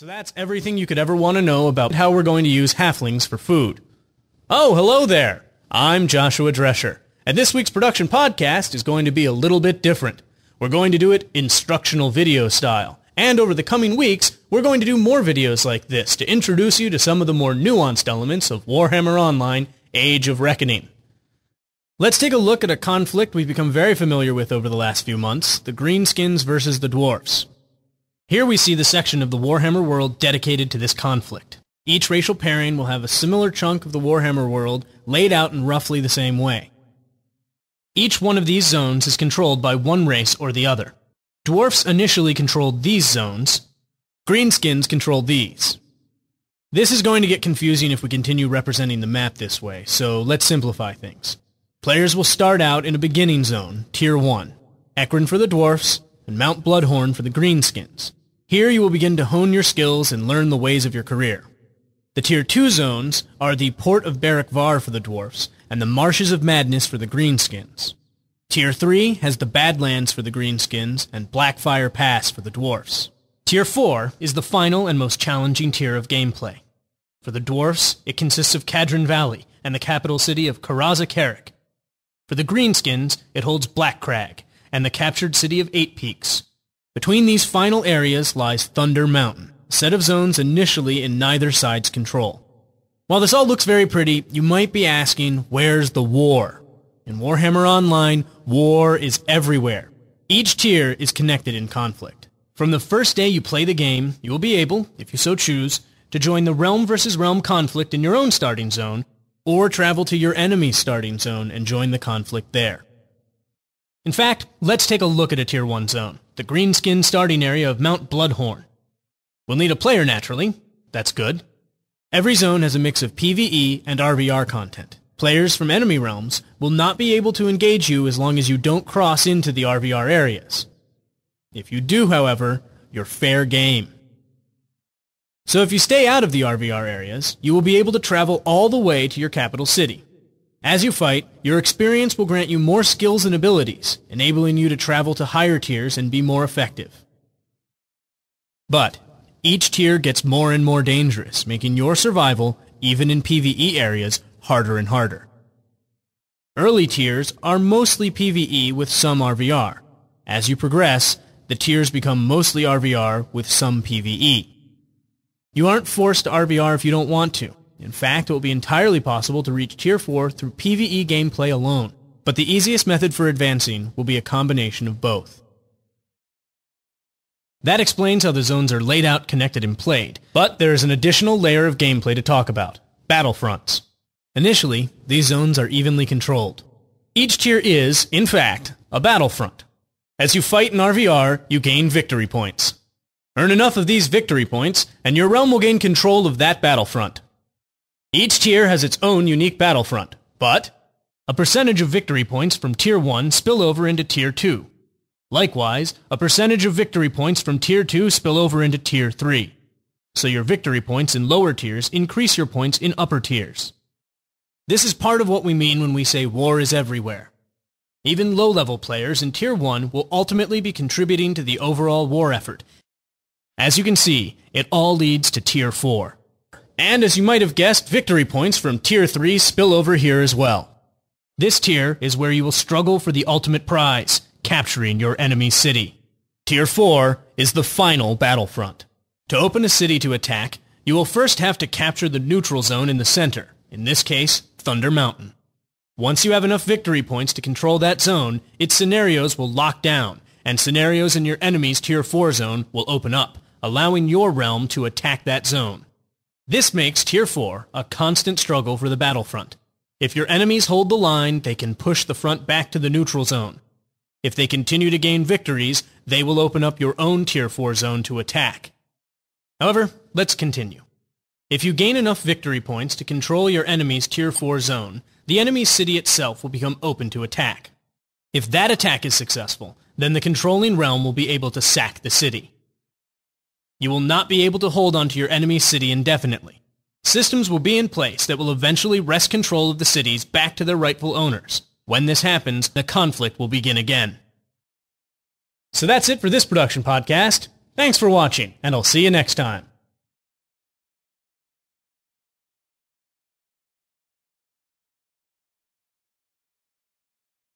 So that's everything you could ever want to know about how we're going to use halflings for food. Oh, hello there! I'm Joshua Drescher, and this week's production podcast is going to be a little bit different. We're going to do it instructional video style, and over the coming weeks, we're going to do more videos like this to introduce you to some of the more nuanced elements of Warhammer Online: Age of Reckoning. Let's take a look at a conflict we've become very familiar with over the last few months, the Greenskins versus the Dwarfs. Here we see the section of the Warhammer world dedicated to this conflict. Each racial pairing will have a similar chunk of the Warhammer world laid out in roughly the same way. Each one of these zones is controlled by one race or the other. Dwarfs initially controlled these zones. Greenskins control these. This is going to get confusing if we continue representing the map this way, so let's simplify things. Players will start out in a beginning zone, Tier 1, Ekron for the Dwarfs, and Mount Bloodhorn for the Greenskins. Here you will begin to hone your skills and learn the ways of your career. The Tier 2 zones are the Port of Barrack Var for the Dwarfs, and the Marshes of Madness for the Greenskins. Tier 3 has the Badlands for the Greenskins, and Blackfire Pass for the Dwarfs. Tier 4 is the final and most challenging tier of gameplay. For the Dwarfs, it consists of Cadron Valley and the capital city of Karaza Carrick. For the Greenskins, it holds Blackcrag and the captured city of Eight Peaks. Between these final areas lies Thunder Mountain, a set of zones initially in neither side's control. While this all looks very pretty, you might be asking, where's the war? In Warhammer Online, war is everywhere. Each tier is connected in conflict. From the first day you play the game, you will be able, if you so choose, to join the realm versus realm conflict in your own starting zone, or travel to your enemy's starting zone and join the conflict there. In fact, let's take a look at a Tier 1 zone, the Greenskin starting area of Mount Bloodhorn. We'll need a player naturally. That's good. Every zone has a mix of PvE and RVR content. Players from enemy realms will not be able to engage you as long as you don't cross into the RVR areas. If you do, however, you're fair game. So if you stay out of the RVR areas, you will be able to travel all the way to your capital city. As you fight, your experience will grant you more skills and abilities, enabling you to travel to higher tiers and be more effective. But each tier gets more and more dangerous, making your survival, even in PvE areas, harder and harder. Early tiers are mostly PvE with some RVR. As you progress, the tiers become mostly RVR with some PvE. You aren't forced to RVR if you don't want to. In fact, it will be entirely possible to reach Tier 4 through PvE gameplay alone, but the easiest method for advancing will be a combination of both. That explains how the zones are laid out, connected, and played, but there is an additional layer of gameplay to talk about: battlefronts. Initially, these zones are evenly controlled. Each tier is, in fact, a battlefront. As you fight in RVR, you gain victory points. Earn enough of these victory points, and your realm will gain control of that battlefront. Each tier has its own unique battlefront, but a percentage of victory points from Tier 1 spill over into Tier 2. Likewise, a percentage of victory points from Tier 2 spill over into Tier 3. So your victory points in lower tiers increase your points in upper tiers. This is part of what we mean when we say war is everywhere. Even low-level players in Tier 1 will ultimately be contributing to the overall war effort. As you can see, it all leads to Tier 4. And as you might have guessed, victory points from Tier 3 spill over here as well. This tier is where you will struggle for the ultimate prize, capturing your enemy's city. Tier 4 is the final battlefront. To open a city to attack, you will first have to capture the neutral zone in the center, in this case, Thunder Mountain. Once you have enough victory points to control that zone, its scenarios will lock down, and scenarios in your enemy's Tier 4 zone will open up, allowing your realm to attack that zone. This makes Tier 4 a constant struggle for the battlefront. If your enemies hold the line, they can push the front back to the neutral zone. If they continue to gain victories, they will open up your own Tier 4 zone to attack. However, let's continue. If you gain enough victory points to control your enemy's Tier 4 zone, the enemy's city itself will become open to attack. If that attack is successful, then the controlling realm will be able to sack the city. You will not be able to hold onto your enemy's city indefinitely. Systems will be in place that will eventually wrest control of the cities back to their rightful owners. When this happens, the conflict will begin again. So that's it for this production podcast. Thanks for watching, and I'll see you next time.